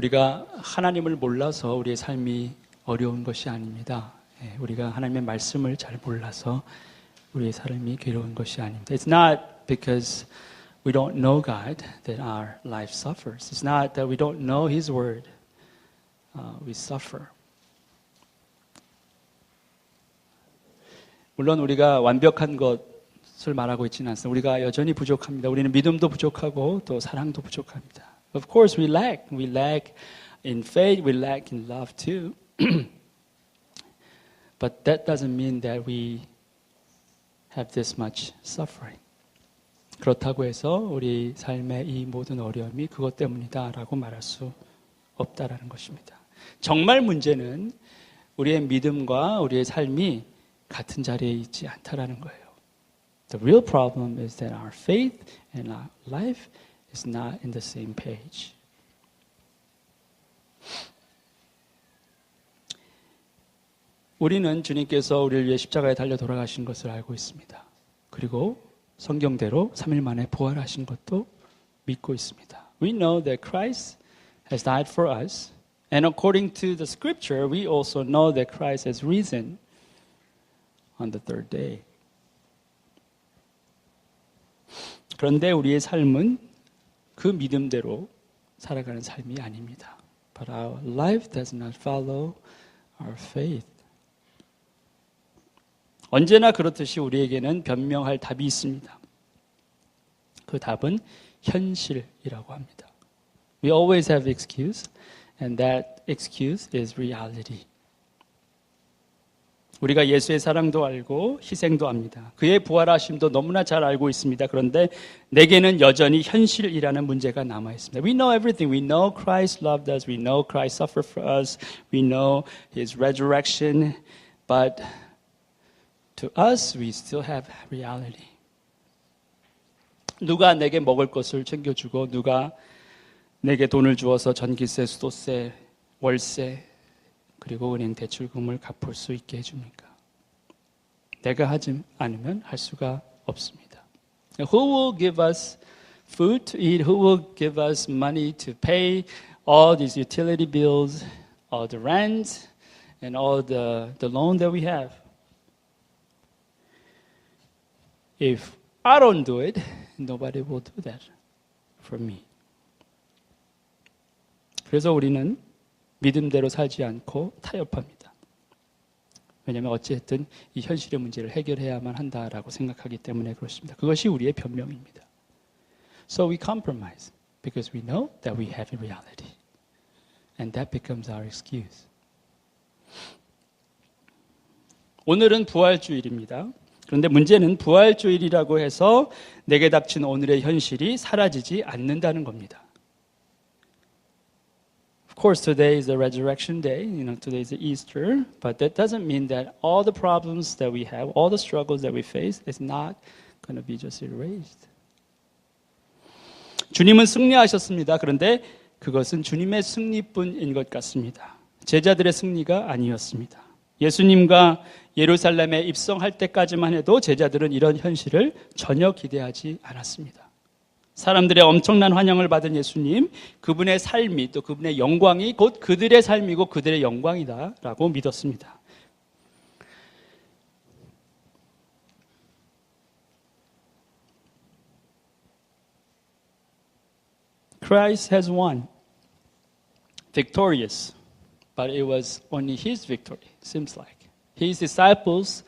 우리가 하나님을 몰라서 우리의 삶이 어려운 것이 아닙니다. 우리가 하나님의 말씀을 잘 몰라서 우리의 삶이 괴로운 것이 아닙니다. It's not because we don't know God that our life suffers. It's not that we don't know His word. We suffer. 물론 우리가 완벽한 것을 말하고 있지는 않습니다. 우리가 여전히 부족합니다. 우리는 믿음도 부족하고 또 사랑도 부족합니다. Of course we lack. We lack in faith. We lack in love too. But that doesn't mean that we have this much suffering. 그렇다고 해서 우리 삶의 이 모든 어려움이 그것 때문이다라고 말할 수 없다라는 것입니다. 정말 문제는 우리의 믿음과 우리의 삶이 같은 자리에 있지 않다라는 거예요. The real problem is that our faith and our life is not in the same page. 우리는 주님께서 우리를 위해 십자가에 달려 돌아가신 것을 알고 있습니다. 그리고 성경대로 3일 만에 부활하신 것도 믿고 있습니다. We know that Christ has died for us, and according to the scripture, we also know that Christ has risen on the third day. 그런데 우리의 삶은 그 믿음대로 살아가는 삶이 아닙니다. But our life does not follow our faith. 언제나 그렇듯이 우리에게는 변명할 답이 있습니다. 그 답은 현실이라고 합니다. We always have excuse, and that excuse is reality. 우리가 예수의 사랑도 알고 희생도 압니다. 그의 부활하심도 너무나 잘 알고 있습니다. 그런데 내게는 여전히 현실이라는 문제가 남아 있습니다. We know everything. We know Christ loved us. We know Christ suffered for us. We know His resurrection. But to us, we still have reality. 누가 내게 먹을 것을 챙겨주고 누가 내게 돈을 주어서 전기세, 수도세, 월세 그리고 은행 대출금을 갚을 수 있게 해줍니까? 내가 하지 않으면 할 수가 없습니다. Who will give us food to eat? Who will give us money to pay all these utility bills, all the rent, and all the loan that we have? If I don't do it, nobody will do that for me. 그래서 우리는 믿음대로 살지 않고 타협합니다. 왜냐하면 어찌됐든 이 현실의 문제를 해결해야만 한다라고 생각하기 때문에 그렇습니다. 그것이 우리의 변명입니다. So we compromise because we know that we have a reality. And that becomes our excuse. 오늘은 부활주일입니다. 그런데 문제는 부활주일이라고 해서 내게 닥친 오늘의 현실이 사라지지 않는다는 겁니다. Of course, today is the resurrection day. Today is the Easter. But that doesn't mean that all the problems that we have, all the struggles that we face, is not going to be just erased. 주님은 승리하셨습니다. 그런데 그것은 주님의 승리뿐인 것 같습니다. 제자들의 승리가 아니었습니다. 예수님과 예루살렘에 입성할 때까지만 해도 제자들은 이런 현실을 전혀 기대하지 않았습니다. 사람들의 엄청난 환영을 받은 예수님, 그분의 삶이 또 그분의 영광이 곧 그들의 삶이고 그들의 영광이다라고 믿었습니다. Christ has won, victorious, but it was only His victory, seems like. His disciples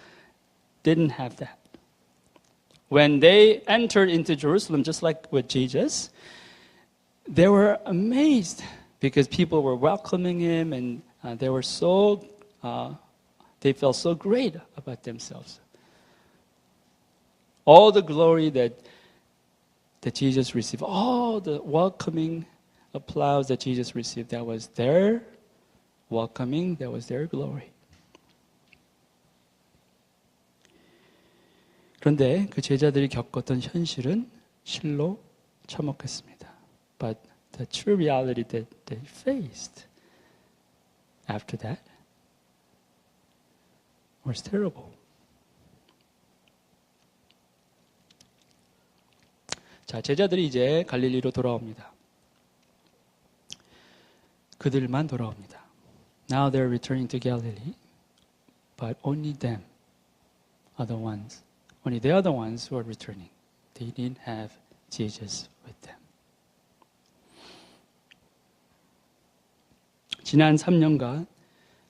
didn't have that. When they entered into Jerusalem, just like with Jesus, they were amazed because people were welcoming Him and they felt so great about themselves. All the glory that Jesus received, all the welcoming applause that Jesus received, that was their welcoming, that was their glory. 그런데 그 제자들이 겪었던 현실은 실로 참혹했습니다. But the true reality that they faced after that was terrible. 자, 제자들이 이제 갈릴리로 돌아옵니다. 그들만 돌아옵니다. Now they're returning to Galilee, but only them are the ones. Only they are the ones who are returning. They didn't have Jesus with them. 지난 3년간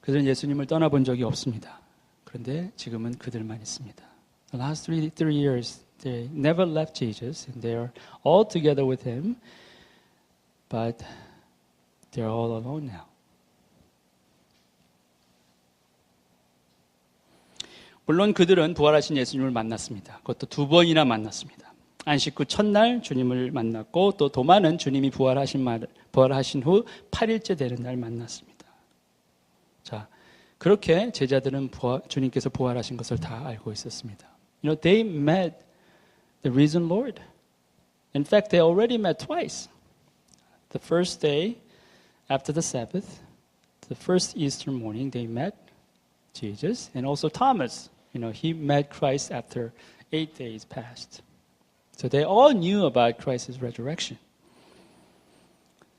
그들은 예수님을 떠나본 적이 없습니다. 그런데 지금은 그들만 있습니다. The last three years, they never left Jesus, and they are all together with him, but they're all alone now. 물론 그들은 부활하신 예수님을 만났습니다. 그것도 2번이나 만났습니다. 안식 후 첫날 주님을 만났고 또 도마는 주님이 부활하신 후 8일째 되는 날 만났습니다. 자, 그렇게 제자들은 주님께서 부활하신 것을 다 알고 있었습니다. You know, they met the risen Lord. In fact, they already met twice. The first day after the Sabbath, the first Easter morning, they met Jesus, and also Thomas. You know, he met Christ after 8 days passed. So they all knew about Christ's resurrection.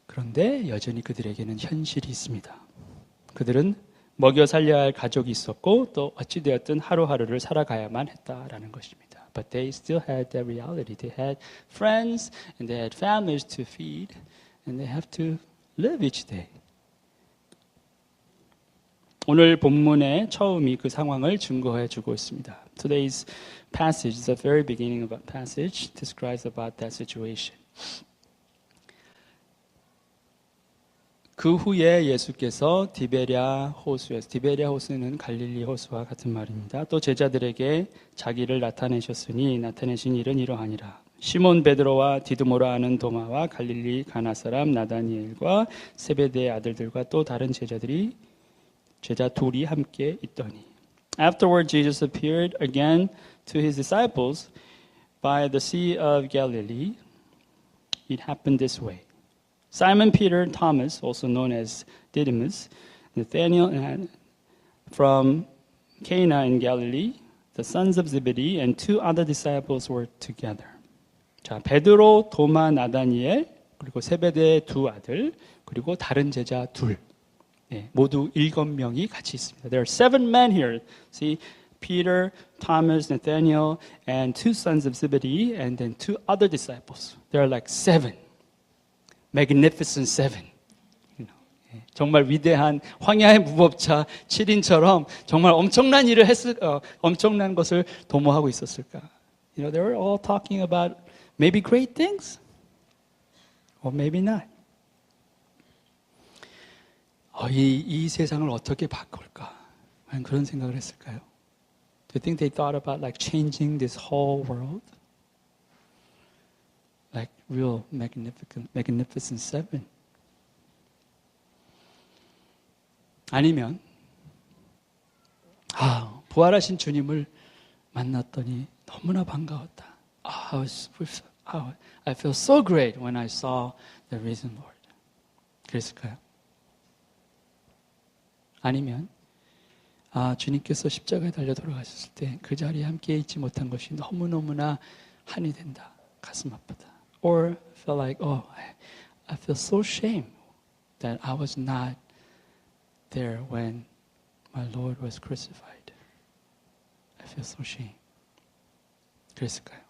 그런데 여전히 그들에게는 현실이 있습니다. 그들은 먹여 살려야 할 가족이 있었고 또 어찌되었든 하루하루를 살아가야만 했다라는 것입니다. But they still had that reality. They had friends and they had families to feed and they have to live each day. 오늘 본문의 처음이 그 상황을 증거해 주고 있습니다. Today's passage, the very beginning of the passage, describes about that situation. 그 후에 예수께서 디베랴 호수는 갈릴리 호수와 같은 말입니다. 또 제자들에게 자기를 나타내신 일은 이러하니라. 시몬 베드로와 디두모라 하는 도마와 갈릴리 가나 사람 나다니엘과 세베대의 아들들과 또 다른 제자 둘이 함께 있더니. Afterward, Jesus appeared again to his disciples by the Sea of Galilee. It happened this way. Simon Peter, Thomas, also known as Didymus, Nathanael from Cana in Galilee, the sons of Zebedee, and 2 other disciples were together. 자, 베드로, 도마, 나다니엘, 그리고 세베대의 2 아들, 그리고 다른 제자 2. 네, 모두 7명이 같이 있습니다. There are 7 men here. See, Peter, Thomas, Nathanael, and 2 sons of Zebedee, and then 2 other disciples. There are like 7. Magnificent 7. You know, 정말 위대한 황야의 무법자 7인처럼 정말 엄청난 일을 엄청난 것을 도모하고 있었을까? You know, they were all talking about maybe great things, or maybe not. 이 세상을 어떻게 바꿀까? 과연 그런 생각을 했을까요? Do you think they thought about like changing this whole world? Like real magnificent 7? 아니면 부활하신 주님을 만났더니 너무나 반가웠다. I feel so great when I saw the risen Lord. 그랬을까요? 아니면 주님께서 십자가에 달려 돌아가셨을 때 그 자리에 함께 있지 못한 것이 너무너무나 한이 된다. 가슴 아프다. Or feel like, I feel so ashamed that I was not there when my Lord was crucified. I feel so ashamed. 그랬을까요?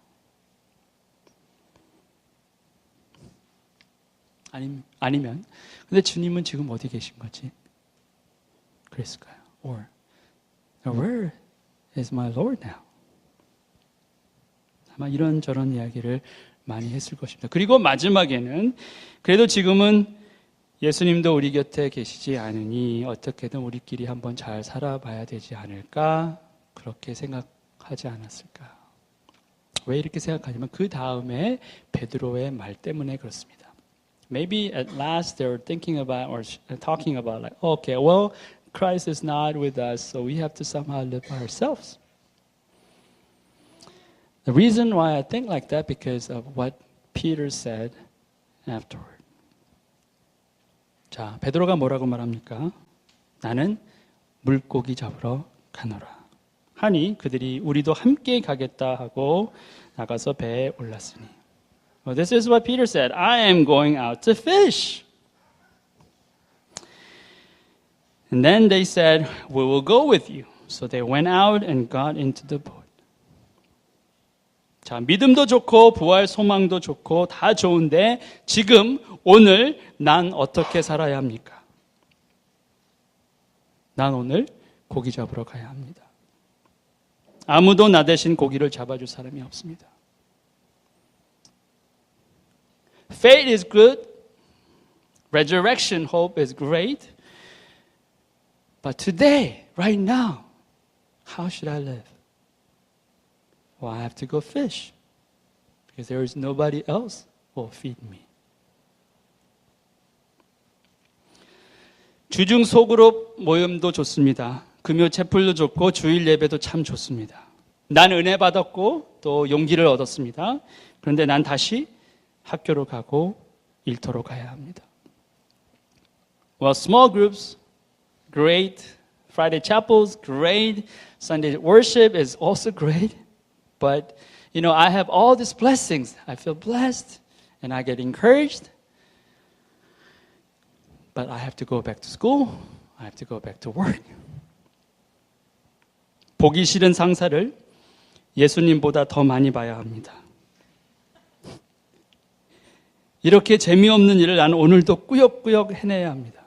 아니면 근데 주님은 지금 어디 계신 거지? 그랬을까요? Or where is my Lord now? 아마 이런저런 이야기를 많이 했을 것입니다. 그리고 마지막에는 그래도 지금은 예수님도 우리 곁에 계시지 않으니 어떻게든 우리끼리 한번 잘 살아봐야 되지 않을까? 그렇게 생각하지 않았을까? 왜 이렇게 생각하냐면 그 다음에 베드로의 말 때문에 그렇습니다. Maybe at last they were thinking about or talking about like, okay, well, Christ is not with us, so we have to somehow live by ourselves. The reason why I think like that because of what Peter said afterward. 자, 베드로가 뭐라고 말합니까? 나는 물고기 잡으러 가노라. 하니 그들이 우리도 함께 가겠다 하고 나가서 배에 올랐으니. Well, this is what Peter said. I am going out to fish. And then they said, we will go with you. So they went out and got into the boat. 자, 믿음도 좋고 부활 소망도 좋고 다 좋은데 지금 오늘 난 어떻게 살아야 합니까? 난 오늘 고기 잡으러 가야 합니다. 아무도 나 대신 고기를 잡아줄 사람이 없습니다. Faith is good. Resurrection hope is great. But today, right now, how should I live? Well, I have to go fish because there is nobody else who will feed me. 주중 소그룹 모임도 좋습니다. 금요 채플도 좋고 주일 예배도 참 좋습니다. 난 은혜 받았고 또 용기를 얻었습니다. 그런데 난 다시 학교로 가고 일터로 가야 합니다. Well, small groups, great. Friday chapels, great. Sunday worship is also great. But, I have all these blessings. I feel blessed and I get encouraged. But I have to go back to school. I have to go back to work. 보기 싫은 상사를 예수님보다 더 많이 봐야 합니다. 이렇게 재미없는 일을 나는 오늘도 꾸역꾸역 해내야 합니다.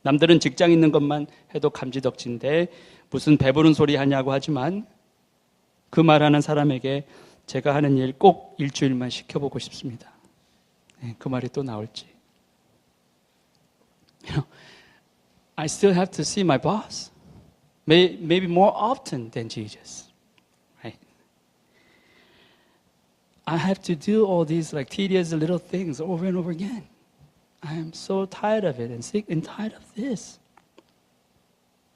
남들은 직장 있는 것만 해도 감지덕지인데 무슨 배부른 소리 하냐고 하지만 그 말하는 사람에게 제가 하는 일 꼭 일주일만 시켜보고 싶습니다. 그 말이 또 나올지. I still have to see my boss. Maybe more often than Jesus. Right? I have to do all these like tedious little things over and over again. I am so tired of it and sick and tired of this.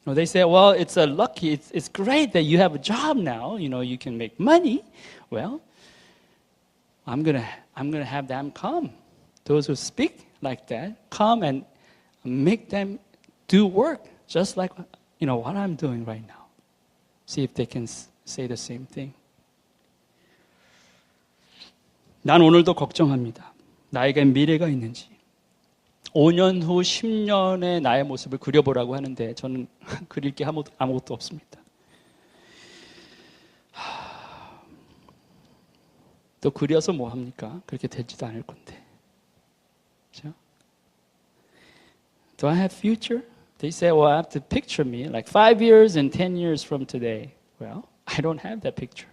They say, well, it's great that you have a job now. You can make money. Well, I'm gonna have them come. Those who speak like that, come and make them do work just like what I'm doing right now. See if they can say the same thing. 난 오늘도 걱정합니다. 나에겐 미래가 있는지. 5년 후 10년의 나의 모습을 그려보라고 하는데 저는 그릴 게 아무것도 없습니다. 또 그려서 뭐 합니까? 그렇게 되지도 않을 건데. 그렇죠? Do I have future? They say, well, I have to picture me like 5 years and 10 years from today. Well, I don't have that picture.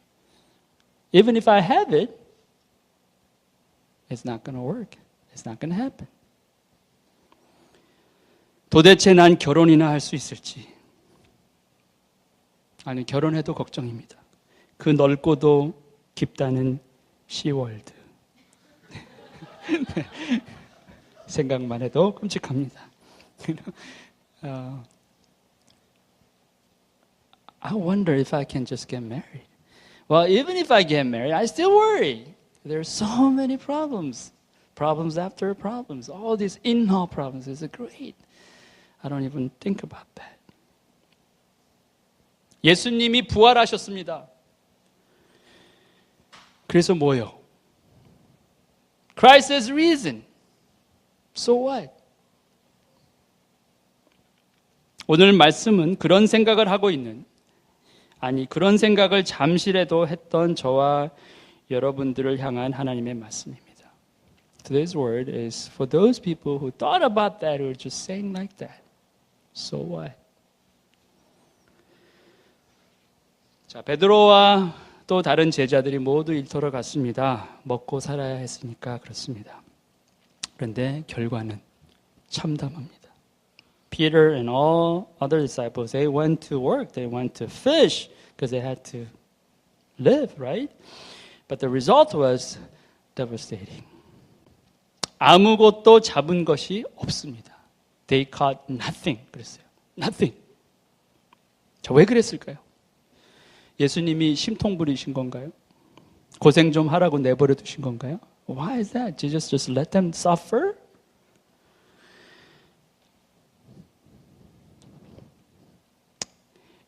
Even if I have it, it's not going to work. It's not going to happen. 도대체 난 결혼이나 할 수 있을지. 아니, 결혼해도 걱정입니다. 그 넓고도 깊다는 시월드. 생각만 해도 끔찍합니다. I wonder if I can just get married. Well, even if I get married, I still worry. There are so many problems. Problems after problems. All these in-law problems is great. I don't even think about that. 예수님이 부활하셨습니다. 그래서 뭐요? Christ has risen. So what? 오늘 말씀은 그런 생각을 하고 있는, 그런 생각을 잠시라도 했던 저와 여러분들을 향한 하나님의 말씀입니다. Today's word is for those people who thought about that, who are just saying like that. So what? 자, 베드로와 또 다른 제자들이 모두 일터로 갔습니다. 먹고 살아야 했으니까 그렇습니다. 그런데 결과는 참담합니다. Peter and all other disciples, they went to work, they went to fish because they had to live, right? But the result was devastating. 아무것도 잡은 것이 없습니다. They caught nothing. 그랬어요. Nothing. 자, 왜 그랬을까요? 예수님이 심통 부리신 건가요? 고생 좀 하라고 내버려 두신 건가요? Why is that? Jesus just let them suffer?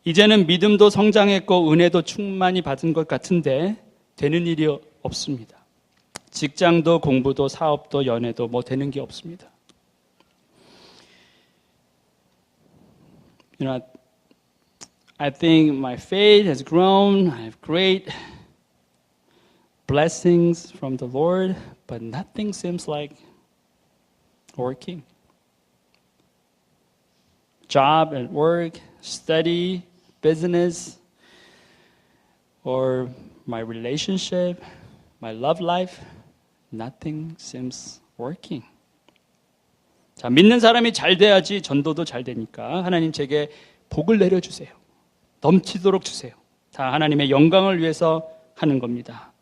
이제는 믿음도 성장했고 은혜도 충만히 받은 것 같은데 되는 일이 없습니다. 직장도 공부도 사업도 연애도 뭐 되는 게 없습니다. you know, I think my faith has grown. I have great blessings from the Lord, but nothing seems like working. Job and work, study, business, or my relationship, my love life, nothing seems working. 자, 믿는 사람이 잘 돼야지 전도도 잘 되니까 하나님 제게 복을 내려주세요. 넘치도록 주세요. 다 하나님의 영광을 위해서 하는 겁니다.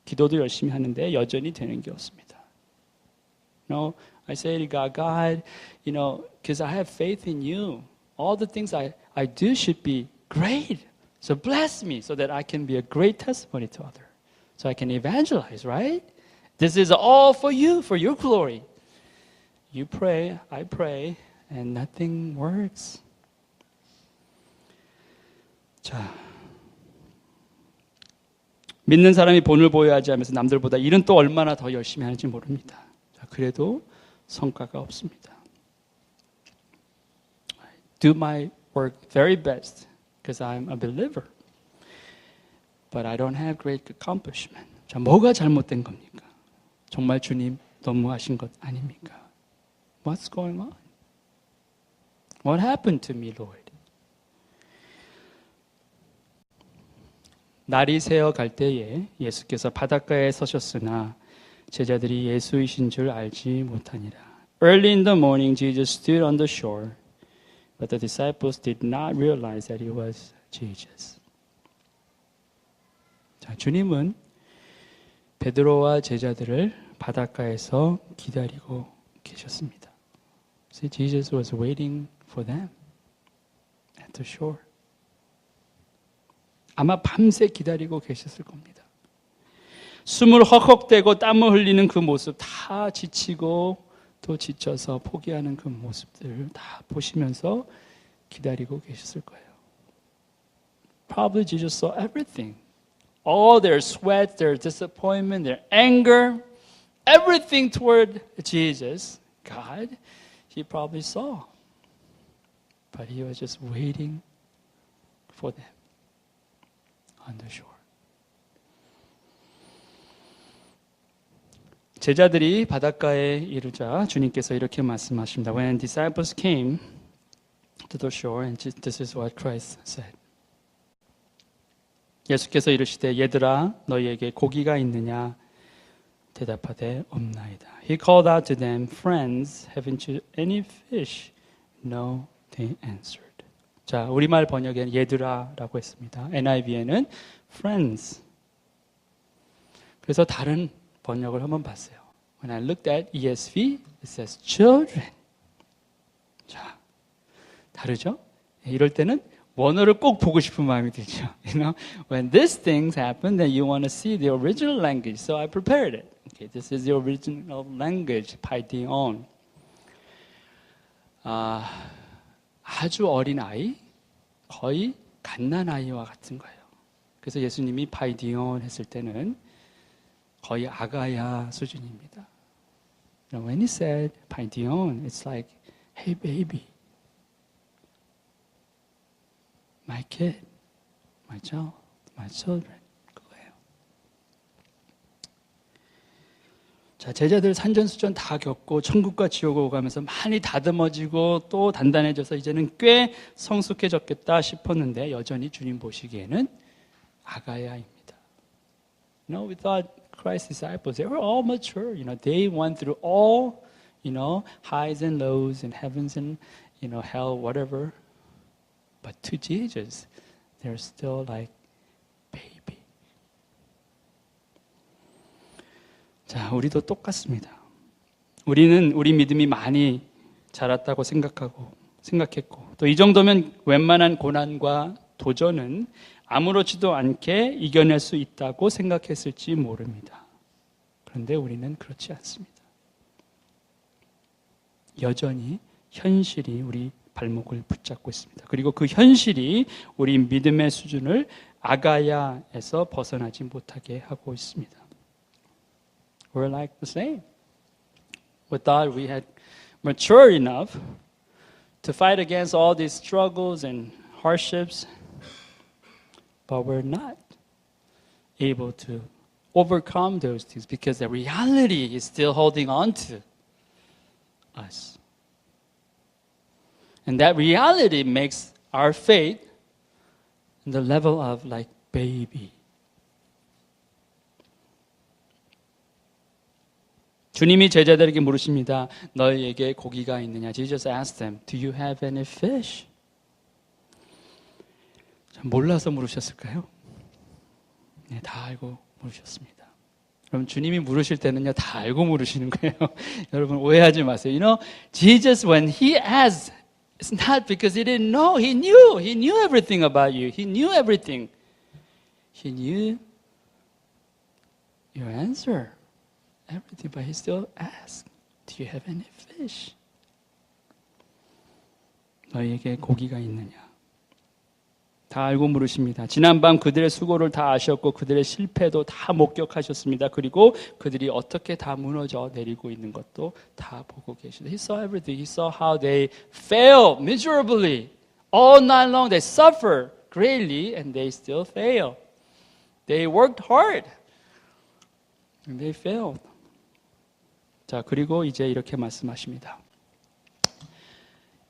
기도도 열심히 하는데 여전히 되는 게 없습니다. No, I say to God, God, you know, because I have faith in you. All the things I do should be great. So bless me so that I can be a great testimony to others. So I can evangelize, right? This is all for you, for your glory. You pray, I pray, and nothing works. 자, 믿는 사람이 본을 보여야지 하면서 남들보다 일은 또 얼마나 더 열심히 하는지 모릅니다. 자, 그래도 성과가 없습니다. I do my work very best because I'm a believer. But I don't have great accomplishment. 자, 뭐가 잘못된 겁니까? 정말 주님 너무하신 것 아닙니까? What's going on? What happened to me, Lord? 날이 새어 갈 때에 예수께서 바닷가에 서셨으나 제자들이 예수이신 줄 알지 못하니라. Early in the morning, Jesus stood on the shore, but the disciples did not realize that he was Jesus. 자, 주님은 베드로와 제자들을 바닷가에서 기다리고 계셨습니다. See, Jesus was waiting for them at the shore. 아마 밤새 기다리고 계셨을 겁니다. 숨을 헉헉대고 땀을 흘리는 그 모습 다 지치고 또 지쳐서 포기하는 그 모습들을 다 보시면서 기다리고 계셨을 거예요. Probably Jesus saw everything. All their sweat, their disappointment, their anger, everything toward Jesus, God, he probably saw. But he was just waiting for them on the shore. 제자들이 바닷가에 이르자 주님께서 이렇게 말씀하십니다. When disciples came to the shore, and this is what Christ said. 예수께서 이르시되 얘들아 너희에게 고기가 있느냐 대답하되 없나이다. He called out to them, Friends, haven't you any fish? No, they answered. 자, 우리말 번역에는 얘들아라고 했습니다. NIV에는 friends. 그래서 다른 번역을 한번 봤어요. When I looked at ESV, it says children. 자, 다르죠? 이럴 때는 원어를 꼭 보고 싶은 마음이 들죠. You know, when these things happen, then you want to see the original language. So I prepared it. Okay, this is the original language, paidion. 아주 어린 아이, 거의 갓난 아이와 같은 거예요. 그래서 예수님이 paidion 했을 때는 거의 아가야 수준입니다. When he said paidion, it's like, hey baby. My kid, my child, my children. 그거예요. 자, 제자들 산전수전 다 겪고 천국과 지옥을 오가면서 많이 다듬어지고 또 단단해져서 이제는 꽤 성숙해졌겠다 싶었는데 여전히 주님 보시기에는 아가야입니다. You know, we thought Christ's disciples, they were all mature. You know, they went through all, you know, highs and lows and heavens and, you know, hell, whatever. But to Jesus, they're still like baby. 자, 우리도 똑같습니다. 우리는 우리 믿음이 많이 자랐다고 생각했고, 또 이 정도면 웬만한 고난과 도전은 아무렇지도 않게 이겨낼 수 있다고 생각했을지 모릅니다. 그런데 우리는 그렇지 않습니다. 여전히 현실이 우리 발목을 붙잡고 있습니다. 그리고 그 현실이 우리 믿음의 수준을 아가야에서 벗어나지 못하게 하고 있습니다. We're like the same. We thought we had mature enough to fight against all these struggles and hardships, but we're not able to overcome those things because the reality is still holding on to us. And that reality makes our faith in the level of like baby. 주님이 제자들에게 물으십니다. 너희에게 고기가 있느냐? Jesus asked them, do you have any fish? 몰라서 물으셨을까요? 네, 다 알고 물으셨습니다. 그럼 주님이 물으실 때는요, 다 알고 물으시는 거예요. 여러분 오해하지 마세요. You know, Jesus when he asked, it's not because he didn't know. He knew. He knew everything about you. He knew everything. He knew your answer. Everything, but he still asked, do you have any fish? 너희에게 고기가 있느냐? 다 알고 물으십니다. 지난밤 그들의 수고를 다 아셨고 그들의 실패도 다 목격하셨습니다. 그리고 그들이 어떻게 다 무너져 내리고 있는 것도 다 보고 계시다. He saw everything. He saw how they failed miserably. All night long they suffer greatly and they still fail. They worked hard and they failed. 자, 그리고 이제 이렇게 말씀하십니다.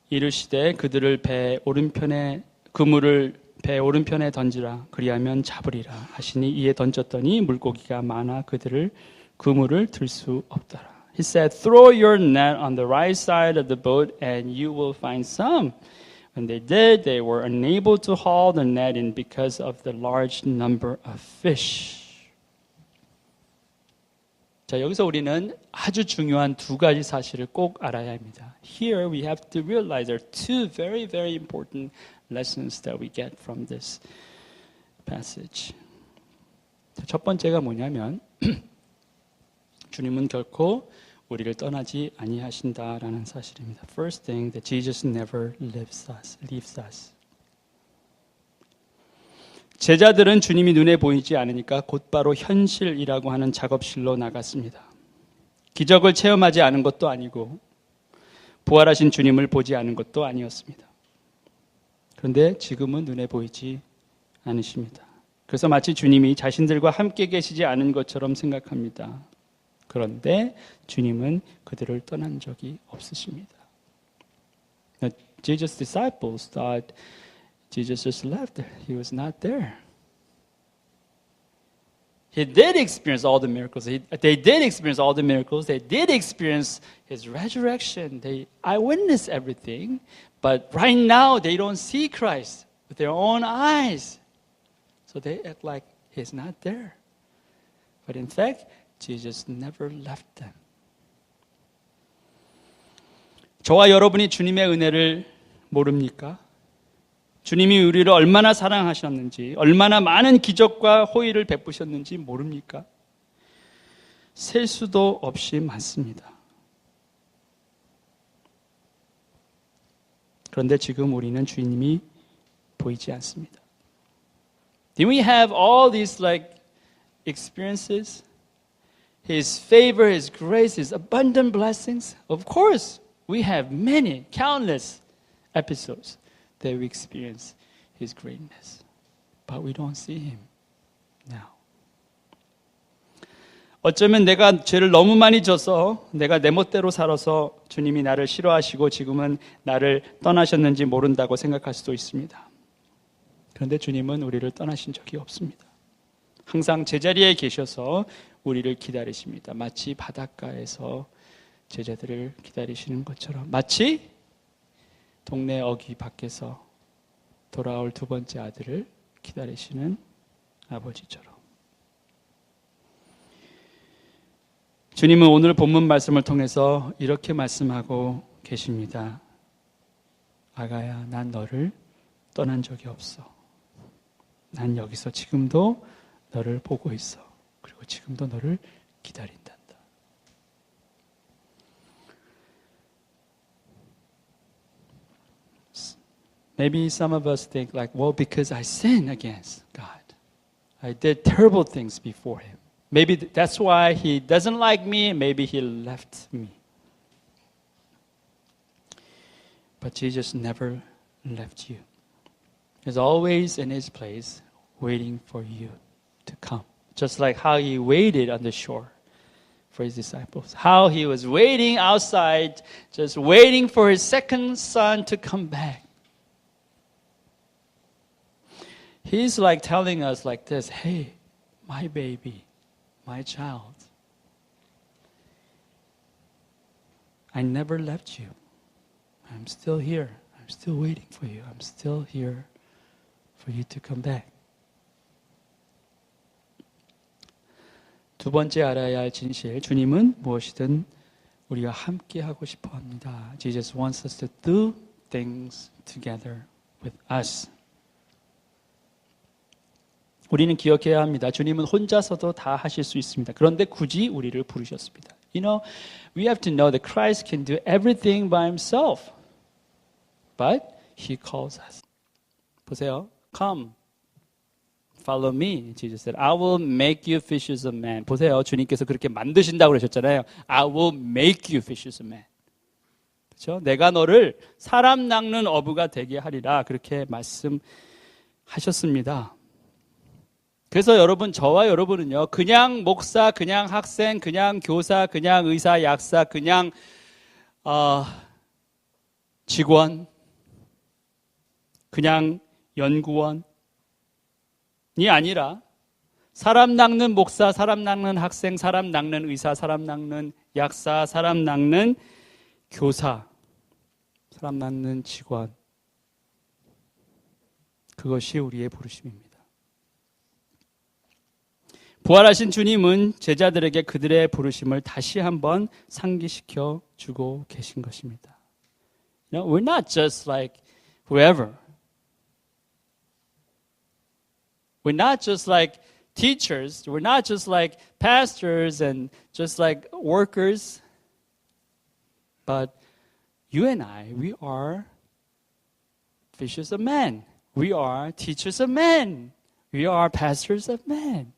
이르시되 그들을 배 오른편에 그물을 배 오른편에 던지라 그리하면 잡으리라 하시니 이에 던졌더니 물고기가 많아 그물을 들 수 없더라. He said, throw your net on the right side of the boat and you will find some. When they did, they were unable to haul the net in because of the large number of fish. 자, 여기서 우리는 아주 중요한 두 가지 사실을 꼭 알아야 합니다. Here we have to realize there are two very, very important lessons that we get from this passage. 자, 첫 번째가 뭐냐면 주님은 결코 우리를 떠나지 아니하신다라는 사실입니다. First thing, that Jesus never leaves us. 제자들은 주님이 눈에 보이지 않으니까 곧바로 현실이라고 하는 작업실로 나갔습니다. 기적을 체험하지 않은 것도 아니고 부활하신 주님을 보지 않은 것도 아니었습니다. 그런데 지금은 눈에 보이지 않으십니다. 그래서 마치 주님이 자신들과 함께 계시지 않은 것처럼 생각합니다. 그런데 주님은 그들을 떠난 적이 없으십니다. Jesus' disciples thought Jesus just left there. He was not there. He did experience all the miracles. They did experience all the miracles. They did experience His resurrection. They eyewitnessed everything. But right now, they don't see Christ with their own eyes. So they act like He's not there. But in fact, Jesus never left them. 저와 여러분이 주님의 은혜를 모릅니까? 주님이 우리를 얼마나 사랑하셨는지, 얼마나 많은 기적과 호의를 베푸셨는지 모릅니까? 셀 수도 없이 많습니다. 그런데 지금 우리는 주님이 보이지 않습니다. Do we have all these experiences? His favor, His grace, His abundant blessings? Of course, we have many, countless episodes that we experience His greatness. But we don't see Him now. 어쩌면 내가 죄를 너무 많이 져서 내가 내 멋대로 살아서 주님이 나를 싫어하시고 지금은 나를 떠나셨는지 모른다고 생각할 수도 있습니다. 그런데 주님은 우리를 떠나신 적이 없습니다. 항상 제자리에 계셔서 우리를 기다리십니다. 마치 바닷가에서 제자들을 기다리시는 것처럼, 마치 동네 어귀 밖에서 돌아올 두 번째 아들을 기다리시는 아버지처럼. 주님은 오늘 본문 말씀을 통해서 이렇게 말씀하고 계십니다. 아가야, 난 너를 떠난 적이 없어. 난 여기서 지금도 너를 보고 있어. 그리고 지금도 너를 기다린단다. Maybe some of us think because I sinned against God. I did terrible things before Him. Maybe that's why He doesn't like me. Maybe He left me. But Jesus never left you. He's always in his place waiting for you to come. Just like how he waited on the shore for his disciples. How he was waiting outside, just waiting for his second son to come back. He's like telling us like this, hey, my baby, my child, I never left you. I'm still here. I'm still waiting for you. I'm still here for you to come back. 두 번째 알아야 할 진실, 주님은 무엇이든 우리가 함께 하고 싶어 합니다. Jesus wants us to do things together with us. 우리는 기억해야 합니다. 주님은 혼자서도 다 하실 수 있습니다. 그런데 굳이 우리를 부르셨습니다. You know, we have to know that Christ can do everything by himself. But he calls us. 보세요. Come. Follow me. Jesus said, I will make you fishers of men. 보세요. 주님께서 그렇게 만드신다고 그러셨잖아요. I will make you fishers of men. 그렇죠? 내가 너를 사람 낚는 어부가 되게 하리라. 그렇게 말씀하셨습니다. 그래서 여러분, 저와 여러분은요, 그냥 목사, 그냥 학생, 그냥 교사, 그냥 의사, 약사, 그냥 직원, 그냥 연구원이 아니라 사람 낚는 목사, 사람 낚는 학생, 사람 낚는 의사, 사람 낚는 약사, 사람 낚는 교사, 사람 낚는 직원. 그것이 우리의 부르심입니다. 부활하신 주님은 제자들에게 그들의 부르심을 다시 한번 상기시켜 주고 계신 것입니다. You know, we're not just like whoever. We're not just like teachers. We're not just like pastors and just like workers. But you and I, we are fishers of men. We are teachers of men. We are pastors of men.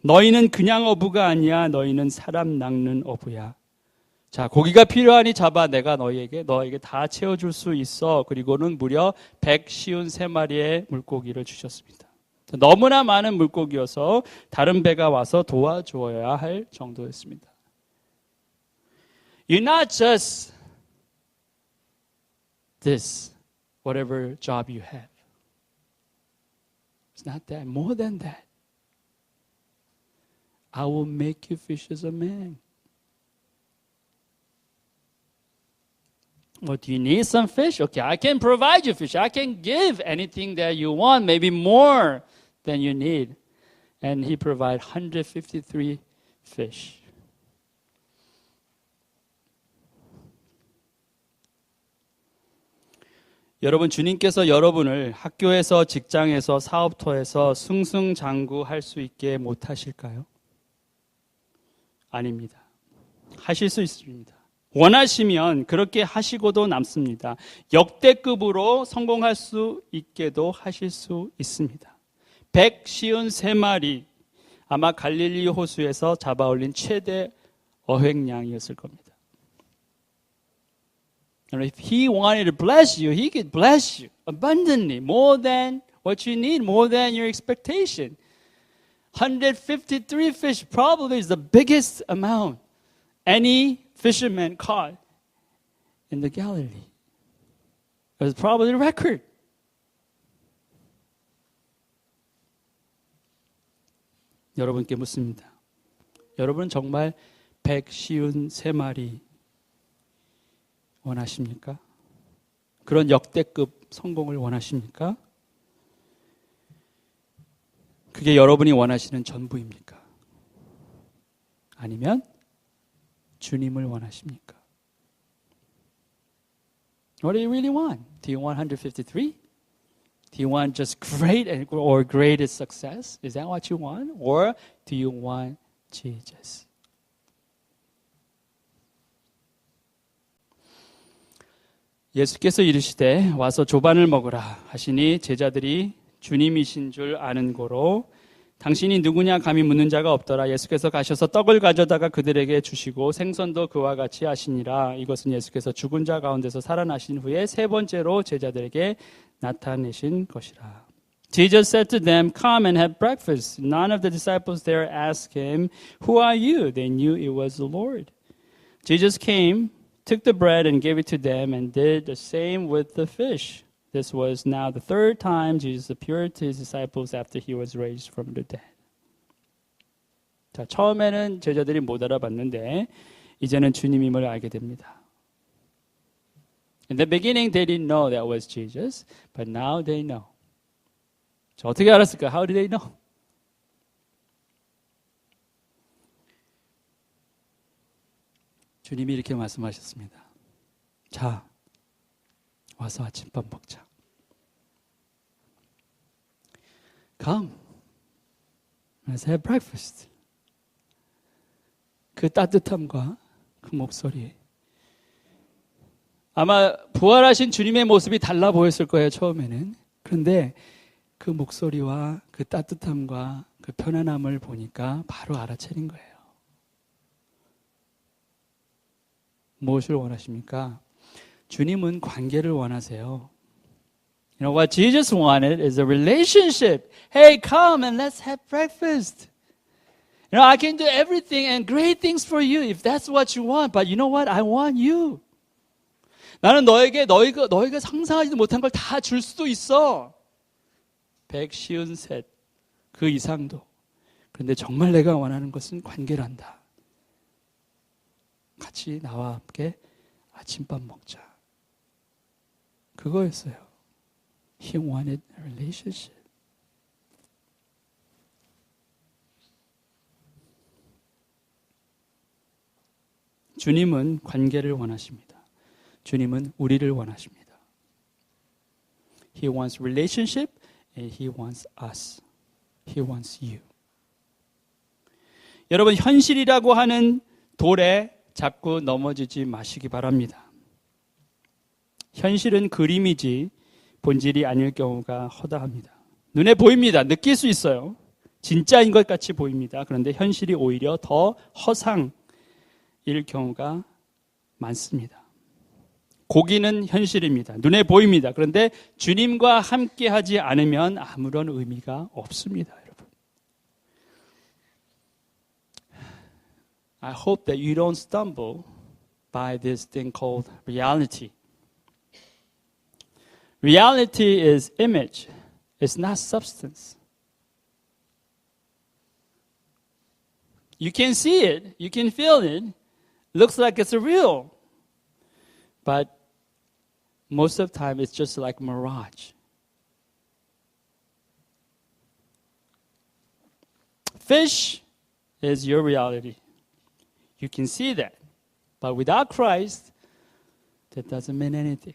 너희는 그냥 어부가 아니야. 너희는 사람 낚는 어부야. 자, 고기가 필요하니 잡아. 내가 너에게 다 채워줄 수 있어. 그리고는 무려 153마리의 물고기를 주셨습니다. 너무나 많은 물고기여서 다른 배가 와서 도와주어야 할 정도였습니다. You're not just this, whatever job you have. It's not that. More than that. I will make you fishers of men. Well, do you need some fish? Okay, I can provide you fish. I can give anything that you want, maybe more than you need. And he provided 153 fish. 여러분, 주님께서 여러분을 학교에서, 직장에서, 사업터에서 승승장구할 수 있게 못하실까요? 아닙니다. 하실 수 있습니다. 원하시면 그렇게 하시고도 남습니다. 역대급으로 성공할 수 있게도 하실 수 있습니다. 153마리, 아마 갈릴리 호수에서 잡아올린 최대 어획량이었을 겁니다. And if he wanted to bless you, he could bless you abundantly, more than what you need, more than your expectation. 153 fish probably is the biggest amount any fisherman caught in the Galilee. It was probably a record. 여러분께 묻습니다. 여러분은 정말 153마리 원하십니까? 그런 역대급 성공을 원하십니까? 그게 여러분이 원하시는 전부입니까? 아니면 주님을 원하십니까? What do you really want? Do you want 153? Do you want just great or greatest success? Is that what you want? Or do you want Jesus? 예수께서 이르시되 와서 조반을 먹으라 하시니 제자들이 주님이신 줄 아는 고로 당신이 누구냐 감히 묻는 자가 없더라. 예수께서 가셔서 떡을 가져다가 그들에게 주시고 생선도 그와 같이 하시니라. 이것은 예수께서 죽은 자 가운데서 살아나신 후에 세 번째로 제자들에게 나타내신 것이라. Jesus said to them, "Come and have breakfast." None of the disciples there asked him, "Who are you?" They knew it was the Lord. Jesus came, took the bread and gave it to them, and did the same with the fish. This was now the third time Jesus appeared to his disciples after he was raised from the dead. 자, 처음에는 제자들이 못 알아봤는데 이제는 주님임을 알게 됩니다. In the beginning they didn't know that was Jesus, but now they know. 자, 어떻게 알았을까? How did they know? 주님이 이렇게 말씀하셨습니다. 자, 와서 아침밥 먹자. Come, let's have breakfast. 그 따뜻함과 그 목소리. 아마 부활하신 주님의 모습이 달라 보였을 거예요, 처음에는. 그런데 그 목소리와 그 따뜻함과 그 편안함을 보니까 바로 알아차린 거예요. 무엇을 원하십니까? 주님은 관계를 원하세요. You know what Jesus wanted is a relationship. Hey, come and let's have breakfast. You know, I can do everything and great things for you if that's what you want. But you know what? I want you. 나는 너희가 상상하지도 못한 걸 다 줄 수도 있어. 153, 그 이상도. 그런데 정말 내가 원하는 것은 관계란다. 같이 나와 함께 아침밥 먹자. 그거였어요. He wanted a relationship. 주님은 관계를 원하십니다. 주님은 우리를 원하십니다. He wants relationship and He wants us. He wants you. 여러분, 현실이라고 하는 돌에 자꾸 넘어지지 마시기 바랍니다. 현실은 그림이지 본질이 아닐 경우가 허다합니다. 눈에 보입니다. 느낄 수 있어요. 진짜인 것 같이 보입니다. 그런데 현실이 오히려 더 허상일 경우가 많습니다. 고기는 현실입니다. 눈에 보입니다. 그런데 주님과 함께 하지 않으면 아무런 의미가 없습니다, 여러분. I hope that you don't stumble by this thing called reality. Reality is image. It's not substance. You can see it. You can feel it. Looks like it's real. But most of the time, it's just like mirage. Fish is your reality. You can see that. But without Christ, that doesn't mean anything.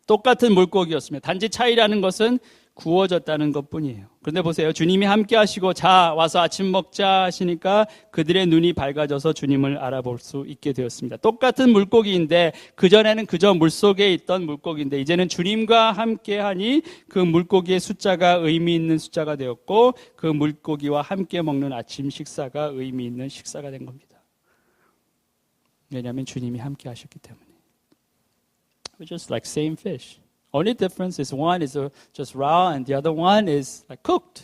똑같은 물고기였으며 단지 차이라는 것은 구워졌다는 것뿐이에요. 그런데 보세요. 주님이 함께 하시고 자 와서 아침 먹자 하시니까 그들의 눈이 밝아져서 주님을 알아볼 수 있게 되었습니다. 똑같은 물고기인데 그전에는 그저 물속에 있던 물고기인데 이제는 주님과 함께 하니 그 물고기의 숫자가 의미 있는 숫자가 되었고 그 물고기와 함께 먹는 아침 식사가 의미 있는 식사가 된 겁니다. 왜냐하면 주님이 함께 하셨기 때문에. We're just like same fish. Only difference is one is just raw and the other one is like cooked.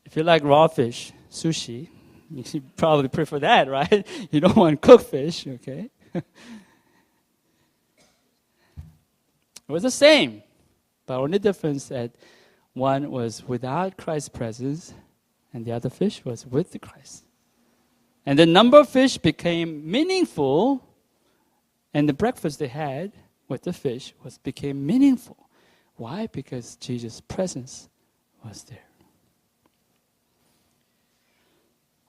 If you like raw fish, sushi, you probably prefer that, right? You don't want cooked fish, okay? It was the same, but only difference that one was without Christ's presence and the other fish was with Christ. And the number of fish became meaningful. And the breakfast they had with the fish became meaningful. Why? Because Jesus' presence was there.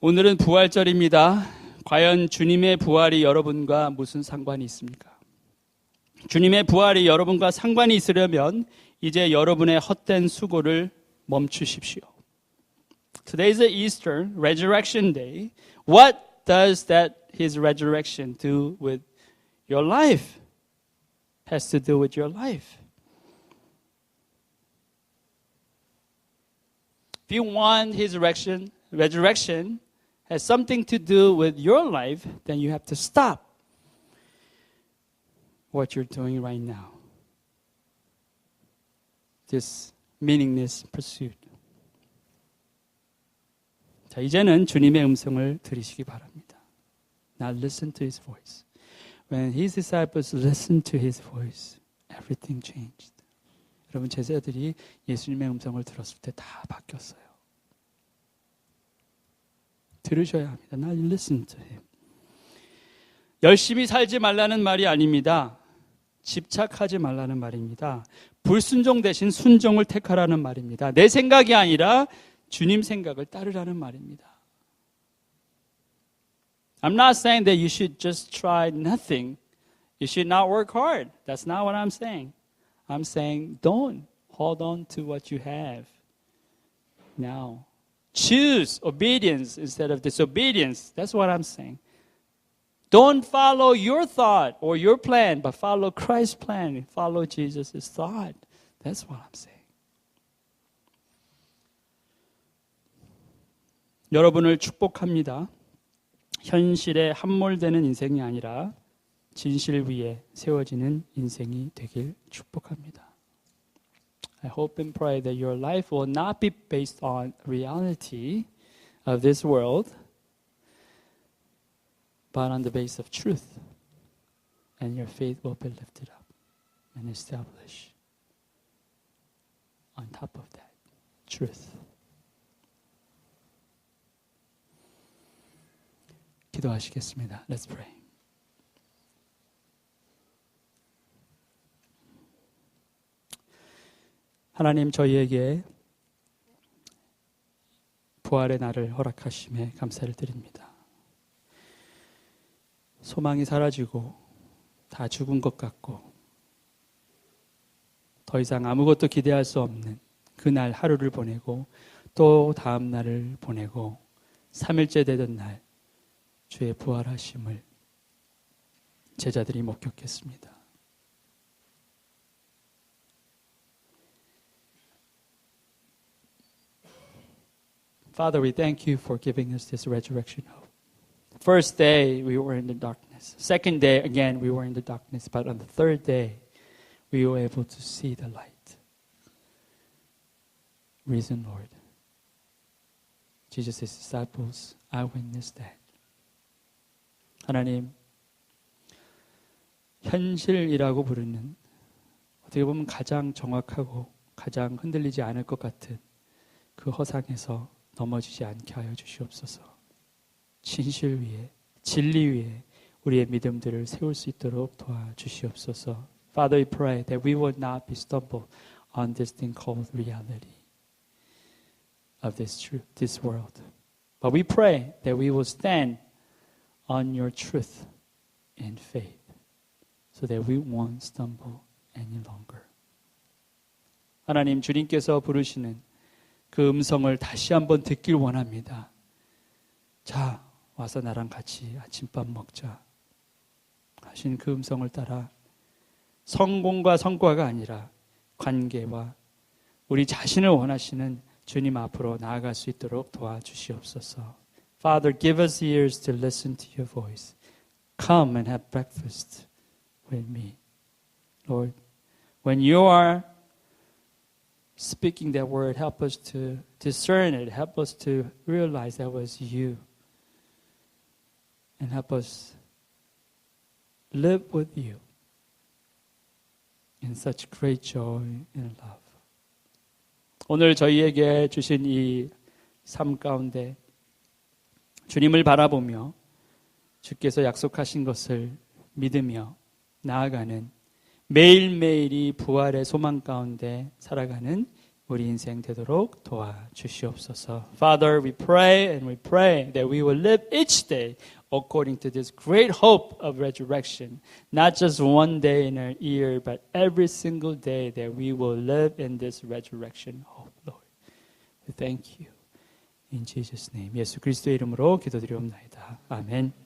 오늘은 부활절입니다. 과연 주님의 부활이 여러분과 무슨 상관이 있습니까? 주님의 부활이 여러분과 상관이 있으려면 이제 여러분의 헛된 수고를 멈추십시오. Today is the Easter, Resurrection Day. What does His resurrection do with your life? Has to do with your life. you want His resurrection has something to do with your life, then you have to stop what you're doing right now. This meaningless pursuit. 자, 이제는 주님의 음성을 들으시기 바랍니다. Now listen to His voice. When His disciples listened to His voice, everything changed. 여러분, 제자들이 예수님의 음성을 들었을 때 다 바뀌었어요. 들으셔야 합니다. Now listen to Him. 열심히 살지 말라는 말이 아닙니다. 집착하지 말라는 말입니다. 불순종 대신 순종을 택하라는 말입니다. 내 생각이 아니라 주님 생각을 따르라는 말입니다. I'm not saying that you should just try nothing. You should not work hard. That's not what I'm saying. I'm saying don't hold on to what you have now. Choose obedience instead of disobedience. That's what I'm saying. Don't follow your thought or your plan, but follow Christ's plan. Follow Jesus' thought. That's what I'm saying. 여러분을 축복합니다. 현실에 함몰되는 인생이 아니라 진실 위에 세워지는 인생이 되길 축복합니다. I hope and pray that your life will not be based on reality of this world, but on the base of truth. And your faith will be lifted up and established on top of that truth. 기도하시겠습니다. Let's pray. 하나님, 저희에게 부활의 날을 허락하심에 감사를 드립니다. 소망이 사라지고 다 죽은 것 같고 더 이상 아무것도 기대할 수 없는 그날 하루를 보내고 또 다음 날을 보내고 3일째 되던 날 주의 부활하심을 제자들이 목격했습니다. Father, we thank you for giving us this resurrection hope. First day, we were in the darkness. Second day, again, we were in the darkness. But on the third day, we were able to see the light. Risen Lord. Jesus' disciples, I witnessed that. 하나님, 현실이라고 부르는 어떻게 보면 가장 정확하고 가장 흔들리지 않을 것 같은 그 허상에서 넘어지지 않게 하여 주시옵소서. 진실 위에, 진리 위에 우리의 믿음들을 세울 수 있도록 도와주시옵소서. Father, we pray that we will not be stumbled on this thing called reality of this truth, this world. But we pray that we will stand on your truth in faith so that we won't stumble any longer. 하나님, 주님께서 부르시는 그 음성을 다시 한번 듣길 원합니다. 자, 와서 나랑 같이 아침밥 먹자 하신 그 음성을 따라 성공과 성과가 아니라 관계와 우리 자신을 원하시는 주님 앞으로 나아갈 수 있도록 도와주시옵소서. Father, give us ears to listen to your voice. Come and have breakfast with me. Lord, when you are speaking that word, help us to discern it. Help us to realize that was you. And help us live with you in such great joy and love. 오늘 저희에게 주신 이 삶 가운데 주님을 바라보며 주께서 약속하신 것을 믿으며 나아가는 매일매일이 부활의 소망 가운데 살아가는 우리 인생 되도록 도와주시옵소서. Father, we pray and we pray that we will live each day according to this great hope of resurrection. Not just one day in a year, but every single day that we will live in this resurrection hope, Lord. We thank you. In Jesus' name. 예수 그리스도의 이름으로 기도드리옵나이다. 아멘.